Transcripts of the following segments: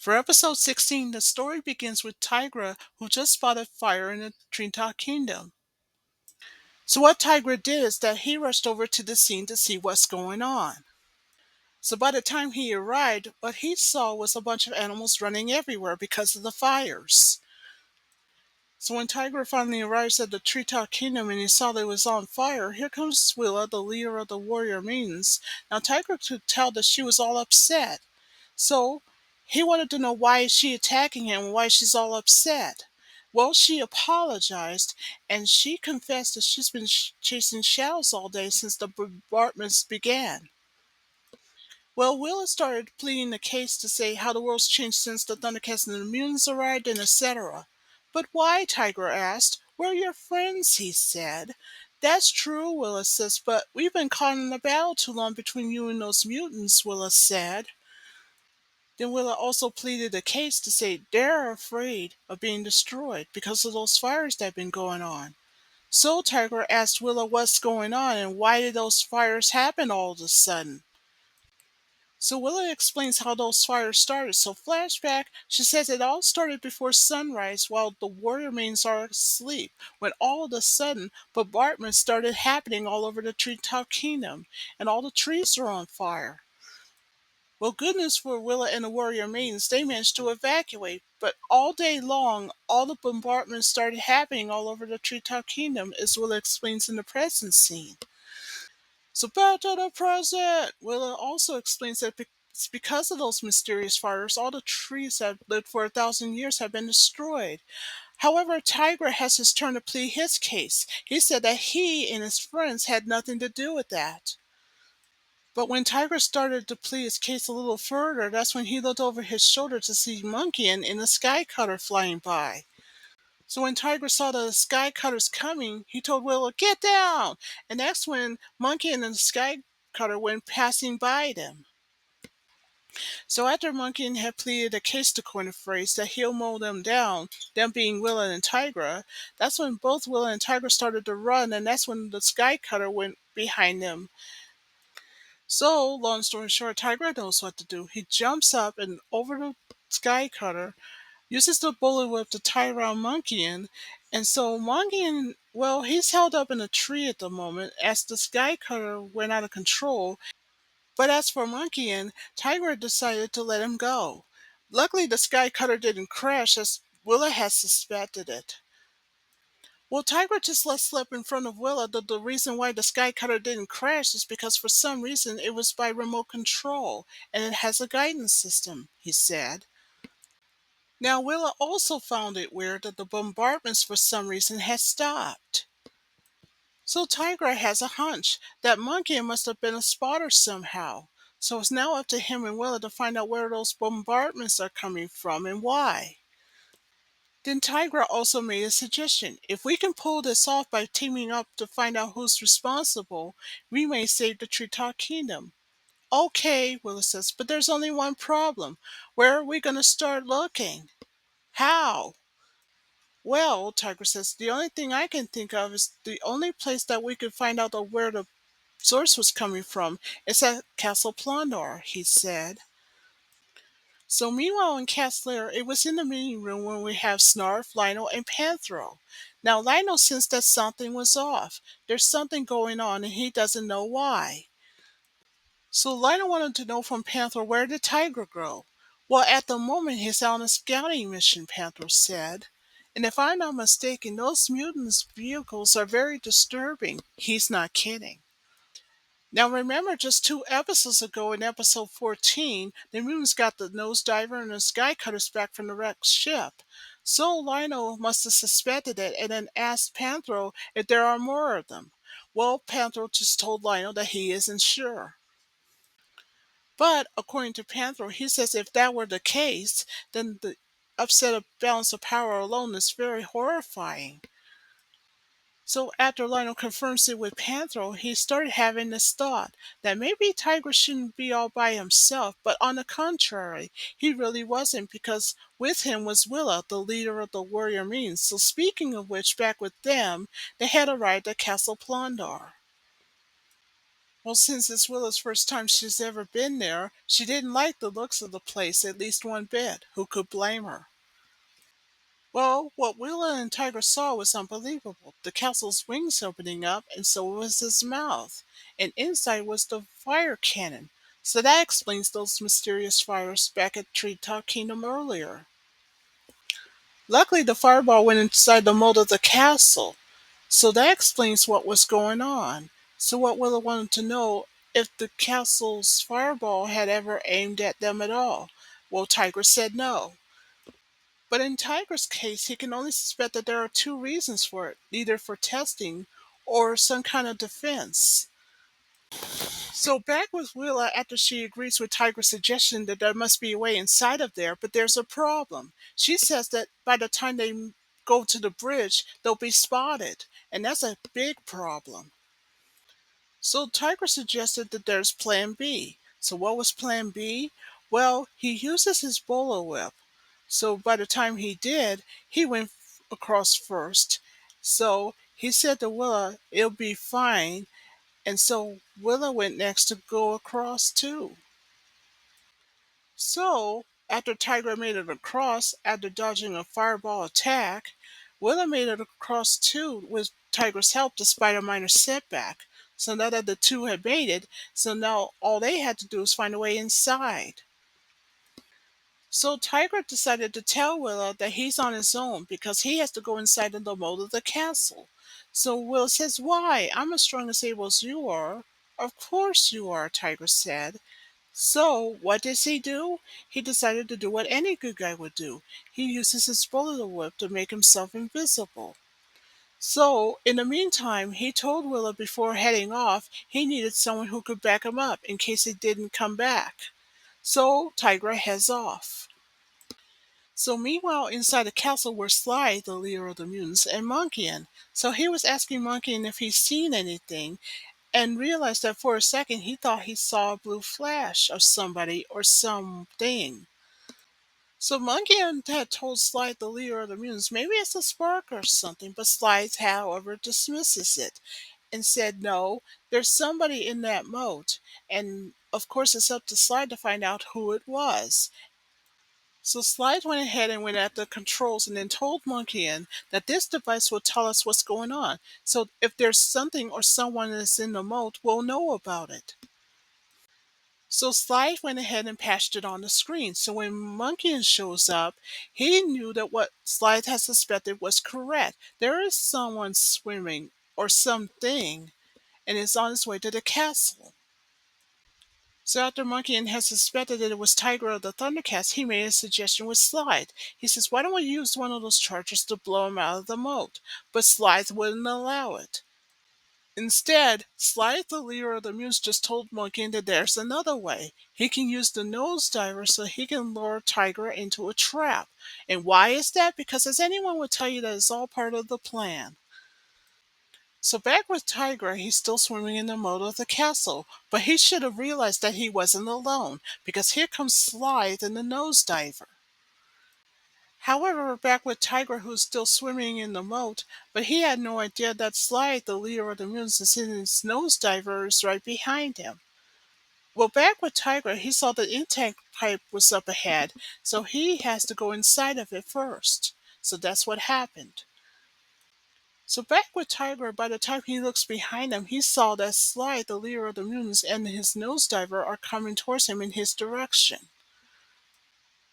For episode 16, the story begins with Tygra, who just spotted fire in the Treetop Kingdom. So what Tygra did is that he rushed over to the scene to see what's going on. So by the time he arrived, what he saw was a bunch of animals running everywhere because of the fires. So when Tygra finally arrives at the Treetop Kingdom and he saw that it was on fire, here comes Willa, the leader of the warrior maidens. Now Tygra could tell that she was all upset. So he wanted to know why is she attacking him and why she's all upset. Well, she apologized and she confessed that she's been chasing shadows all day since the bombardments began. Well, Willa started pleading the case to say how the world's changed since the Thundercats and the mutants arrived and etc. But why? Tiger asked. We're your friends, he said. That's true, Willa says, but we've been caught in a battle too long between you and those mutants, Willa said. Then Willa also pleaded the case to say they're afraid of being destroyed because of those fires that have been going on. So Tiger asked Willa what's going on and why did those fires happen all of a sudden. So Willa explains how those fires started. So flashback, she says it all started before sunrise while the warrior maidens are asleep, when all of a sudden bombardment started happening all over the Treetop Kingdom, and all the trees are on fire. Well, good news for Willa and the warrior maidens, they managed to evacuate, but all day long, all the bombardment started happening all over the Treetop Kingdom, as Willa explains in the present scene. So back to the present! Willa also explains that it's because of those mysterious fires, all the trees that lived for 1,000 years have been destroyed. However, Tygra has his turn to plead his case. He said that he and his friends had nothing to do with that. But when Tiger started to plead his case a little further, that's when he looked over his shoulder to see Monkey and the Sky Cutter flying by. So when Tiger saw the Sky Cutters coming, he told Willow, "Get down!" And that's when Monkey and the Sky Cutter went passing by them. So after Monkey had pleaded a case to coin a phrase that he'll mow them down, them being Willa and Tigra, that's when both Willa and Tigra started to run, and that's when the Sky Cutter went behind them. So, long story short, Tigra knows what to do. He jumps up and over the Sky Cutter, uses the bullet whip to tie around Monkey, and so Monkey, well, he's held up in a tree at the moment as the Sky Cutter went out of control. But as for Monkey, Tigra decided to let him go. Luckily, the Sky Cutter didn't crash as Willa had suspected it. Well, Tigra just let slip in front of Willa that the reason why the Sky Cutter didn't crash is because for some reason it was by remote control and it has a guidance system, he said. Now, Willa also found it weird that the bombardments for some reason had stopped. So Tigra has a hunch that Monkey must have been a spotter somehow. So it's now up to him and Willa to find out where those bombardments are coming from and why. Then Tigra also made a suggestion. If we can pull this off by teaming up to find out who's responsible, we may save the Treetop Kingdom. Okay, Willa says, but there's only one problem. Where are we going to start looking? How? Well, Tiger says, the only thing I can think of is the only place that we could find out where the source was coming from is at Castle Plunn-darr, he said. So meanwhile in Cat's Lair, it was in the meeting room when we have Snarf, Lionel, and Panthro. Now Lionel sensed that something was off. There's something going on and he doesn't know why. So Lionel wanted to know from Panthro where did Tygra grow? Well, at the moment he's on a scouting mission, Panthro said. And if I'm not mistaken, those mutants' vehicles are very disturbing. He's not kidding. Now remember, just 2 episodes ago in episode 14, the mutants got the nosediver and the sky cutters back from the wrecked ship. So Lionel must have suspected it and then asked Panthro if there are more of them. Well, Panthro just told Lionel that he isn't sure. But according to Panthro, he says if that were the case, then the upset of balance of power alone is very horrifying. So after Lionel confirms it with Panthro, he started having this thought that maybe Tiger shouldn't be all by himself, but on the contrary, he really wasn't because with him was Willa, the leader of the warrior means. So speaking of which, back with them, they had arrived at Castle Plunn-darr. Well, since it's Willa's first time she's ever been there, she didn't like the looks of the place at least one bit. Who could blame her? Well, what Willa and Tiger saw was unbelievable. The castle's wings opening up, and so was his mouth. And inside was the fire cannon. So that explains those mysterious fires back at Treetop Kingdom earlier. Luckily, the fireball went inside the mold of the castle. So that explains what was going on. So what Willa wanted to know if the castle's fireball had ever aimed at them at all. Well, Tiger said no. But in Tiger's case, he can only suspect that there are two reasons for it, either for testing or some kind of defense. So back with Willa after she agrees with Tiger's suggestion that there must be a way inside of there, but there's a problem. She says that by the time they go to the bridge, they'll be spotted, and that's a big problem. So Tiger suggested that there's Plan B. So what was Plan B? Well, he uses his bolo whip. So by the time he did, he went across first. So he said to Willa, it'll be fine. And so Willa went next to go across too. So after Tygra made it across after dodging a fireball attack, Willa made it across too with Tygra's help despite a minor setback. So now that the two had made it, so now all they had to do was find a way inside. So Tygra decided to tell Willa that he's on his own because he has to go inside in the mold of the castle. So Willa says, "Why? I'm as strong and able as you are." "Of course you are," Tygra said. So, what does he do? He decided to do what any good guy would do. He uses his bullet whip to make himself invisible. So, in the meantime, he told Willa before heading off he needed someone who could back him up in case he didn't come back. So, Tigra heads off. So, meanwhile, inside the castle were Sly, the leader of the mutants, and Monkeyn. So, he was asking Monkeyn if he's seen anything, and realized that for a second he thought he saw a blue flash of somebody or something. So Monkey had told Slide, the leader of the mutants, maybe it's a spark or something, but Slide, however, dismisses it and said, no, there's somebody in that moat, and of course it's up to Slide to find out who it was. So Slide went ahead and went at the controls and then told Monkeyan that this device will tell us what's going on. So if there's something or someone that's in the moat, we'll know about it. So Slide went ahead and patched it on the screen. So when Monkeyan shows up, he knew that what Slide had suspected was correct. There is someone swimming or something and is on its way to the castle. So after Monkeyan had suspected that it was Tygra of the Thundercats, he made a suggestion with Slide. He says, why don't we use one of those chargers to blow him out of the moat? But Slide wouldn't allow it. Instead, Slide, the leader of the mutants, just told Monkeyan that there's another way. He can use the nose diver so he can lure Tygra into a trap. And why is that? Because as anyone would tell you, that is all part of the plan. So back with Tiger, he's still swimming in the moat of the castle, but he should have realized that he wasn't alone, because here comes Slide and the nose diver. However, back with Tiger, who's still swimming in the moat, but he had no idea that Slide, the leader of the mutants, is in his nose diver is right behind him. Well, back with Tiger, he saw the intake pipe was up ahead, so he has to go inside of it first. So that's what happened. So back with Tiger, by the time he looks behind him, he saw that Slide, the leader of the mutants, and his nose diver are coming towards him in his direction.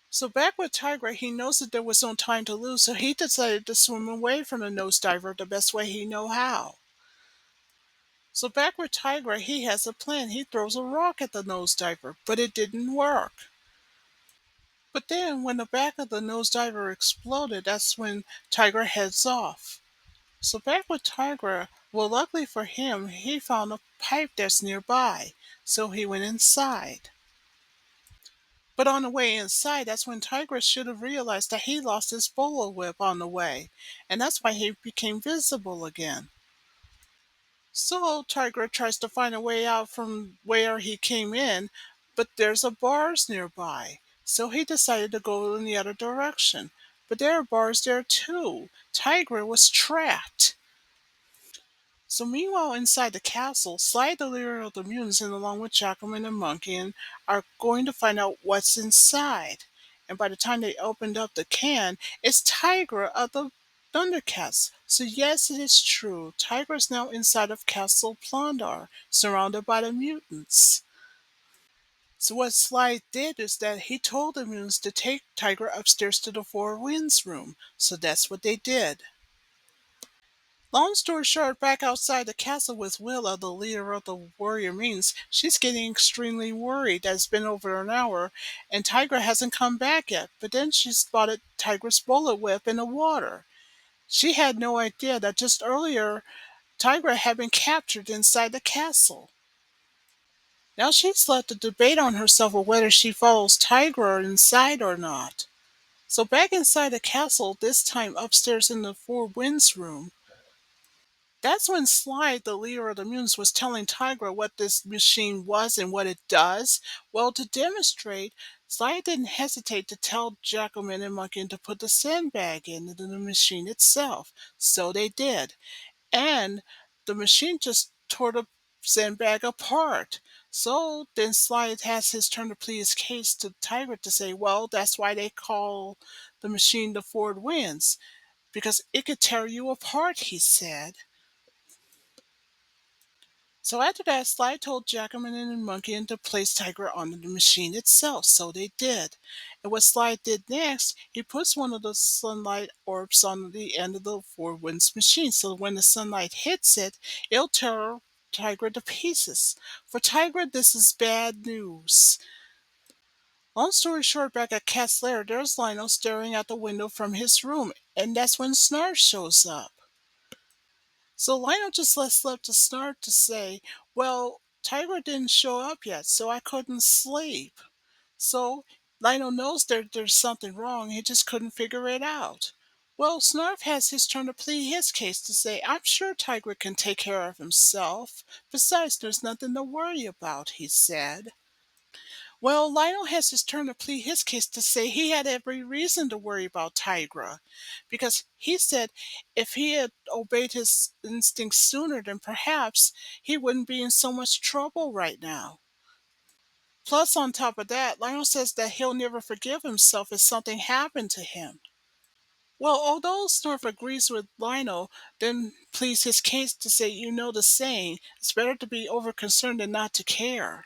So back with Tiger, he knows that there was no time to lose, so he decided to swim away from the nose diver the best way he know how. So back with Tiger, he has a plan. He throws a rock at the nose diver, but it didn't work. But then, when the back of the nose diver exploded, that's when Tiger heads off. So back with Tygra, well, luckily for him, he found a pipe that's nearby, so he went inside. But on the way inside, that's when Tygra should have realized that he lost his bolo whip on the way, and that's why he became visible again. So Tygra tries to find a way out from where he came in, but there's a bars nearby, so he decided to go in the other direction. But there are bars there too. Tygra was trapped. So meanwhile, inside the castle, Sly the leader of the mutants and along with Jackalman and Monkey are going to find out what's inside. And by the time they opened up the can, it's Tygra of the Thundercats. So yes, it is true. Tygra is now inside of Castle Plunn-darr, surrounded by the mutants. So what Sly did is that he told the mutants to take Tygra upstairs to the Four Winds room. So that's what they did. Long story short, back outside the castle with Willa, the leader of the warrior means, she's getting extremely worried that it's been over an hour and Tygra hasn't come back yet. But then she spotted Tygra's bullet whip in the water. She had no idea that just earlier Tygra had been captured inside the castle. Now she's left to debate on herself of whether she follows Tygra inside or not. So back inside the castle, this time upstairs in the Four Winds room, that's when Sly, the leader of the mutants, was telling Tygra what this machine was and what it does. Well, to demonstrate, Sly didn't hesitate to tell Jackalman and Monkey to put the sandbag into the machine itself. So they did. And the machine just tore the sandbag apart. So then Sly has his turn to plead his case to Tygra to say, well, that's why they call the machine the Four Winds, because it could tear you apart, he said. So after that, Sly told Jackalman and Monkey to place Tygra on the machine itself, so they did. And what Sly did next, he puts one of the sunlight orbs on the end of the Four Winds machine, so when the sunlight hits it, it'll tear Tygra to pieces. For Tygra, this is bad news. Long story short, back at Cat's Lair, there's Lionel staring out the window from his room, and that's when Snarf shows up. So Lionel just left to Snarf to say, well, Tygra didn't show up yet, so I couldn't sleep. So Lionel knows there's something wrong, he just couldn't figure it out. Well, Snarf has his turn to plead his case to say, I'm sure Tygra can take care of himself. Besides, there's nothing to worry about, he said. Well, Lionel has his turn to plead his case to say he had every reason to worry about Tygra, because he said if he had obeyed his instincts sooner, then perhaps he wouldn't be in so much trouble right now. Plus, on top of that, Lionel says that he'll never forgive himself if something happened to him. Well, although Snarf agrees with Lionel, then pleads his case to say, you know the saying, it's better to be over concerned than not to care.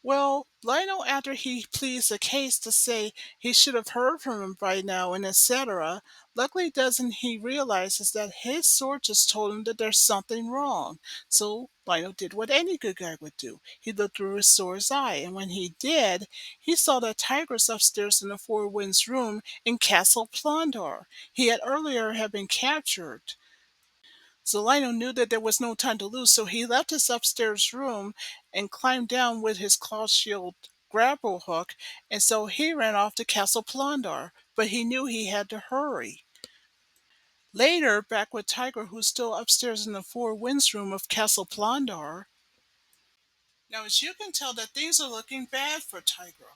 Well, Lionel, after he pleads the case to say he should have heard from him by now and etc., luckily doesn't he realizes that his sword just told him that there's something wrong. So Lionel did what any good guy would do. He looked through his sword's eye, and when he did, he saw that Tigress upstairs in the Four Winds room in Castle Plunn-darr. He had earlier had been captured. Zelino knew that there was no time to lose, so he left his upstairs room and climbed down with his claw shield grapple hook, and so he ran off to Castle Plunn-darr, but he knew he had to hurry. Later, back with Tygra, who's still upstairs in the Four Winds room of Castle Plunn-darr. Now, as you can tell, that things are looking bad for Tygra.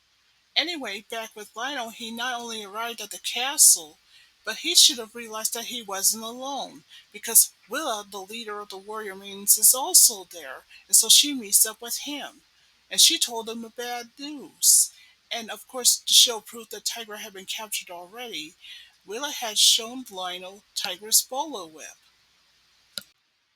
Anyway, back with Lionel, he not only arrived at the castle, but he should have realized that he wasn't alone, because Willa, the leader of the warrior maidens, is also there, and so she meets up with him. And she told him the bad news. And of course, to show proof that Tigra had been captured already, Willa had shown Lionel Tigra's bolo whip.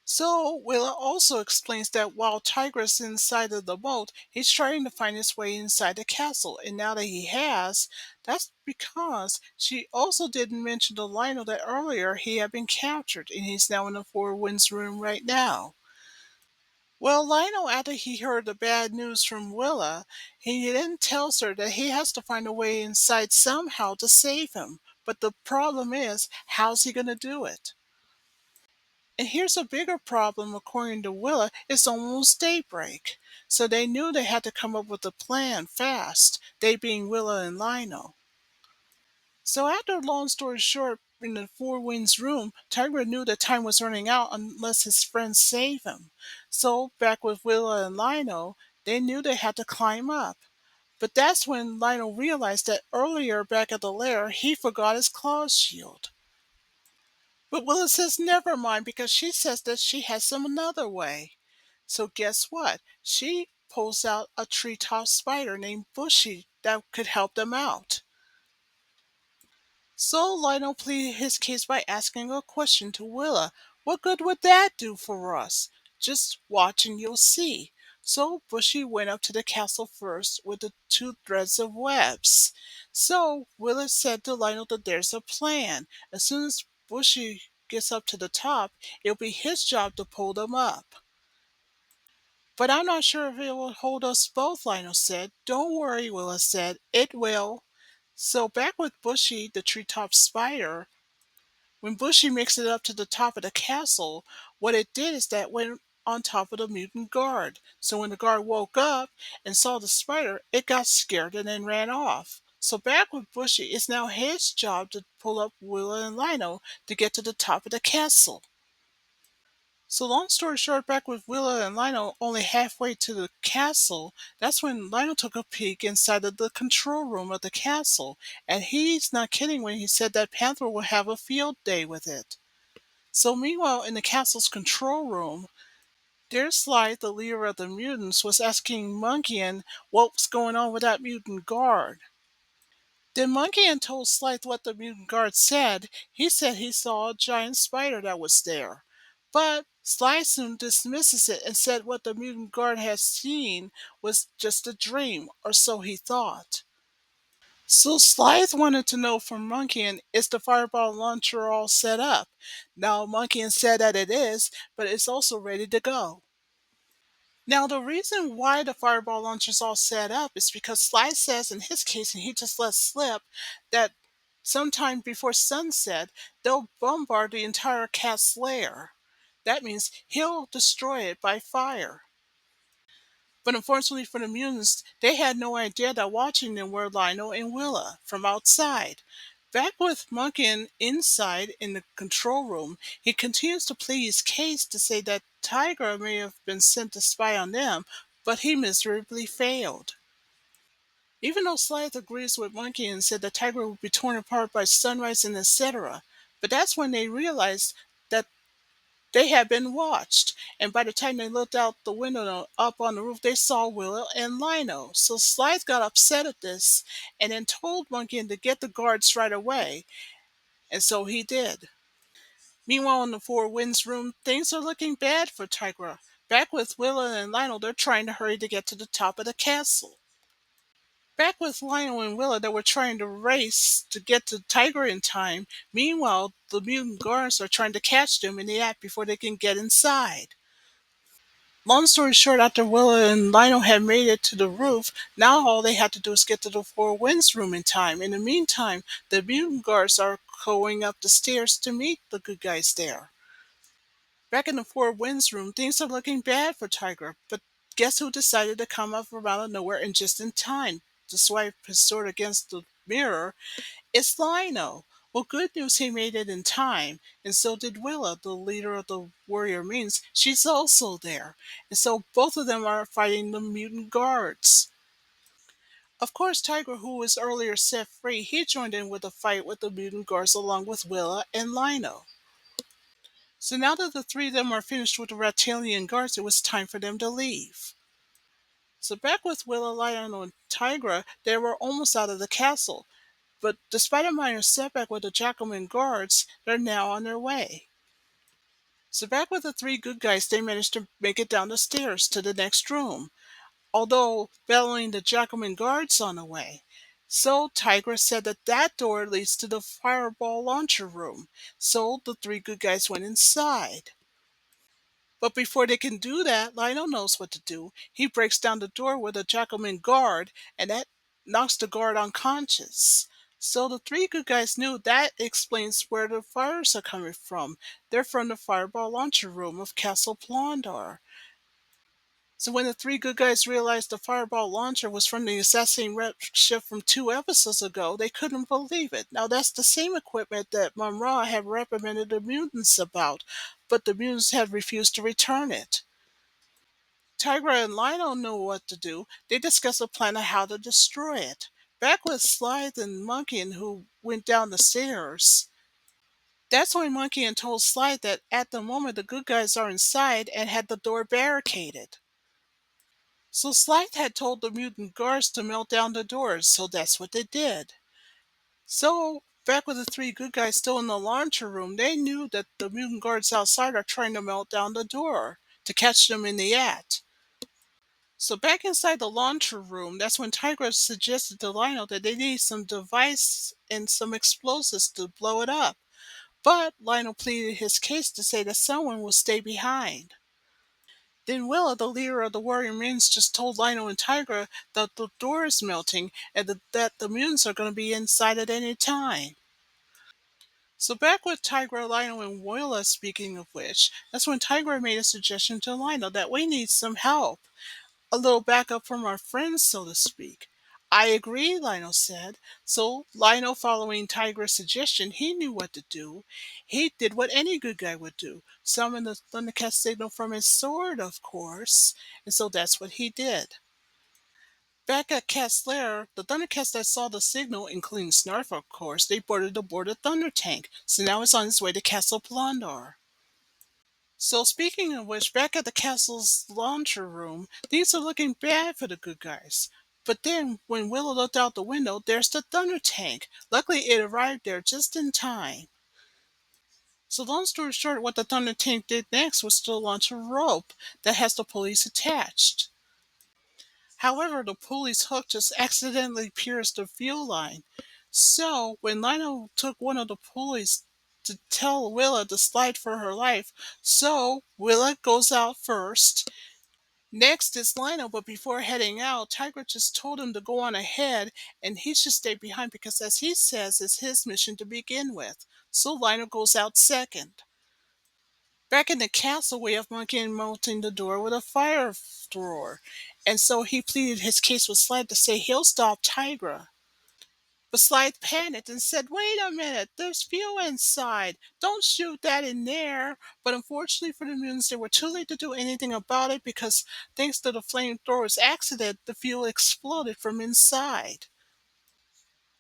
So, Willa also explains that while Tigress is inside of the boat, he's trying to find his way inside the castle, and now that he has, that's because she also didn't mention to Lionel that earlier he had been captured, and he's now in the Four Winds room right now. Well, Lionel, after he heard the bad news from Willa, he then tells her that he has to find a way inside somehow to save him. But the problem is, how's he going to do it? And here's a bigger problem, according to Willa, it's almost daybreak. So they knew they had to come up with a plan fast, they being Willa and Lionel. So after long story short, in the Four Winds room, Tygra knew that time was running out unless his friends save him. So back with Willa and Lionel, they knew they had to climb up. But that's when Lionel realized that earlier back at the lair, he forgot his claw shield. But Willa says never mind because she says that she has some another way. So guess what? She pulls out a treetop spider named Bushy that could help them out. So Lionel pleaded his case by asking a question to Willa. What good would that do for us? Just watch and you'll see. So Bushy went up to the castle first with the two threads of webs. So Willa said to Lionel that there's a plan. As soon as Bushy gets up to the top, it'll be his job to pull them up. But I'm not sure if it will hold us both, Lionel said. Don't worry, Willa said. It will. So back with Bushy, the treetop spider, when Bushy makes it up to the top of the castle, what it did is that went on top of the mutant guard. So when the guard woke up and saw the spider, it got scared and then ran off. So back with Bushy, it's now his job to pull up Willa and Lino to get to the top of the castle. So long story short, back with Willa and Lionel only halfway to the castle, that's when Lionel took a peek inside of the control room of the castle, and he's not kidding when he said that Panther will have a field day with it. So meanwhile, in the castle's control room, there's Sly, the leader of the mutants, was asking Monkey what was going on with that mutant guard. Then Monkey told Slythe what the mutant guard said. He said he saw a giant spider that was there. But Sly soon dismisses it and said what the mutant guard had seen was just a dream, or so he thought. So Slythe wanted to know from Monkey is the fireball launcher all set up? Now Monkey said that it is, but it's also ready to go. Now, the reason why the fireball launcher's all set up is because Sly says in his case, and he just let slip, that sometime before sunset, they'll bombard the entire cat's lair. That means he'll destroy it by fire. But unfortunately for the mutants, they had no idea that watching them were Lionel and Willa from outside. Back with Munkin inside in the control room, he continues to plead his case to say that Tygra may have been sent to spy on them, but he miserably failed. Even though Slythe agrees with Monkey and said that Tygra would be torn apart by sunrise and etc., but that's when they realized that they had been watched, and by the time they looked out the window up on the roof, they saw Willow and Lino. So Slythe got upset at this and then told Monkey to get the guards right away, and so he did. Meanwhile, in the Four Winds room, things are looking bad for Tigra. Back with Willow and Lionel, they're trying to hurry to get to the top of the castle. Back with Lionel and Willa, they were trying to race to get to Tiger in time. Meanwhile, the mutant guards are trying to catch them in the act before they can get inside. Long story short, after Willa and Lionel had made it to the roof, now all they had to do is get to the Four Winds room in time. In the meantime, the mutant guards are going up the stairs to meet the good guys there. Back in the Four Winds room, things are looking bad for Tiger, but guess who decided to come up from out of nowhere and just in time to swipe his sword against the mirror? It's Lino. Well, good news, he made it in time, and so did Willa, the leader of the warrior means. She's also there, and so both of them are fighting the mutant guards. Of course, Tiger, who was earlier set free, he joined in with a fight with the mutant guards along with Willa and Lino. So now that the three of them are finished with the reptilian guards, it was time for them to leave. So back with Willa, Lino, and Tigra, they were almost out of the castle. But despite a minor setback with the Jackalman guards, they're now on their way. So back with the three good guys, they managed to make it down the stairs to the next room, although battling the Jackalman guards on the way. So Tigra said that that door leads to the fireball launcher room. So the three good guys went inside. But before they can do that, Lionel knows what to do. He breaks down the door with a Jackalman guard, and that knocks the guard unconscious. So the three good guys knew that explains where the fires are coming from. They're from the fireball launcher room of Castle Plunn-darr. So when the three good guys realized the fireball launcher was from the assassin rep ship from 2 episodes ago, they couldn't believe it. Now that's the same equipment that Mumra had reprimanded the mutants about, but the mutants had refused to return it. Tygra and Lionel knew what to do. They discussed a plan on how to destroy it. Back with Slythe and Monkey who went down the stairs. That's when Monkey and told Slide that at the moment the good guys are inside and had the door barricaded. So Slide had told the mutant guards to melt down the doors, so that's what they did. So, back with the three good guys still in the laundry room, they knew that the mutant guards outside are trying to melt down the door to catch them in the act. So back inside the laundry room, that's when Tygra suggested to Lionel that they need some device and some explosives to blow it up. But Lionel pleaded his case to say that someone will stay behind. Then Willa, the leader of the warrior mutants, just told Lionel and Tygra that the door is melting and that the mutants are going to be inside at any time. So back with Tygra, Lionel, and Willa, speaking of which, that's when Tygra made a suggestion to Lionel that we need some help. A little backup from our friends, so to speak. I agree, Lionel said. So Lionel, following Tiger's suggestion, he knew what to do. He did what any good guy would do. Summon the Thundercat signal from his sword, of course. And so that's what he did. Back at Cat's lair, the Thundercats that saw the signal, including Snarf, of course, they boarded aboard a Thunder tank. So now it's on its way to Castle Plunn-darr. So speaking of which, back at the castle's laundry room, things are looking bad for the good guys. But then, when Willow looked out the window, there's the Thunder Tank. Luckily, it arrived there just in time. So long story short, what the Thunder Tank did next was to launch a rope that has the pulleys attached. However, the pulley's hook just accidentally pierced the fuel line. So, when Lionel took one of the pulleys to tell Willa to slide for her life, so Willa goes out first. Next is Lionel, but before heading out, Tygra just told him to go on ahead and he should stay behind because, as he says, it's his mission to begin with. So Lionel goes out second. Back in the castle, we have Monkey melting the door with a fire thrower, and so he pleaded his case with Slide to say he'll stop Tygra. But Slide panicked and said, "Wait a minute, there's fuel inside. Don't shoot that in there." But unfortunately for the mutants, they were too late to do anything about it because, thanks to the flamethrower's accident, the fuel exploded from inside.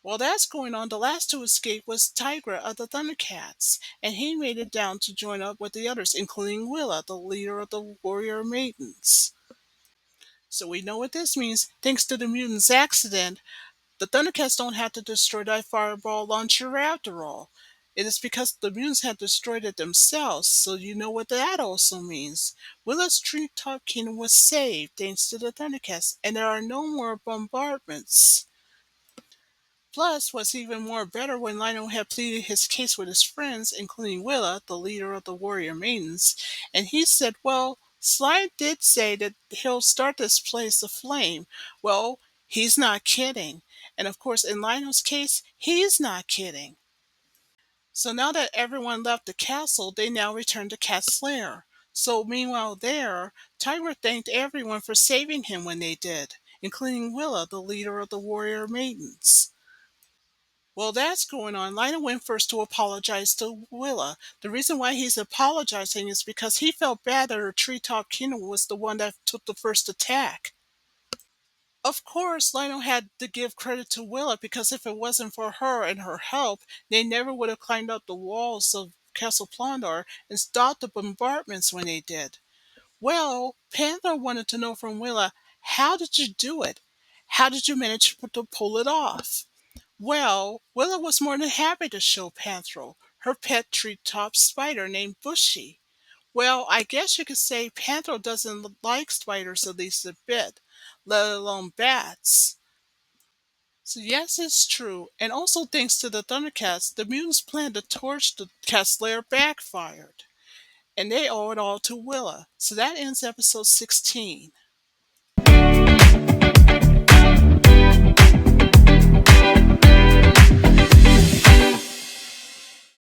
While that's going on, the last to escape was Tygra of the Thundercats, and he made it down to join up with the others, including Willa, the leader of the warrior maidens. So we know what this means. Thanks to the mutants' accident, the Thundercats don't have to destroy that fireball launcher after all. It is because the mutants have destroyed it themselves, so you know what that also means. Willa's Treetop Kingdom was saved thanks to the Thundercats, and there are no more bombardments. Plus, what's even more better, when Lionel had pleaded his case with his friends, including Willa, the leader of the warrior maidens, and he said, well, Slide did say that he'll start this place aflame. Well, he's not kidding. And of course, in Lionel's case, he's not kidding. So now that everyone left the castle, they now return to Cat's lair. So meanwhile there, Tyra thanked everyone for saving him when they did, including Willa, the leader of the warrior maidens. While that's going on, Lionel went first to apologize to Willa. The reason why he's apologizing is because he felt bad that her Treetop Kingdom was the one that took the first attack. Of course, Lionel had to give credit to Willa because if it wasn't for her and her help, they never would have climbed up the walls of Castle Plunn-darr and stopped the bombardments when they did. Well, Panther wanted to know from Willa, how did you do it? How did you manage to pull it off? Well, Willa was more than happy to show Panthro her pet treetop spider named Bushy. Well, I guess you could say Panthro doesn't like spiders the least a bit, let alone bats. So yes, it's true. And also thanks to the Thundercats, the mutants' plan to torch the cat's lair backfired. And they owe it all to Willa. So that ends episode 16.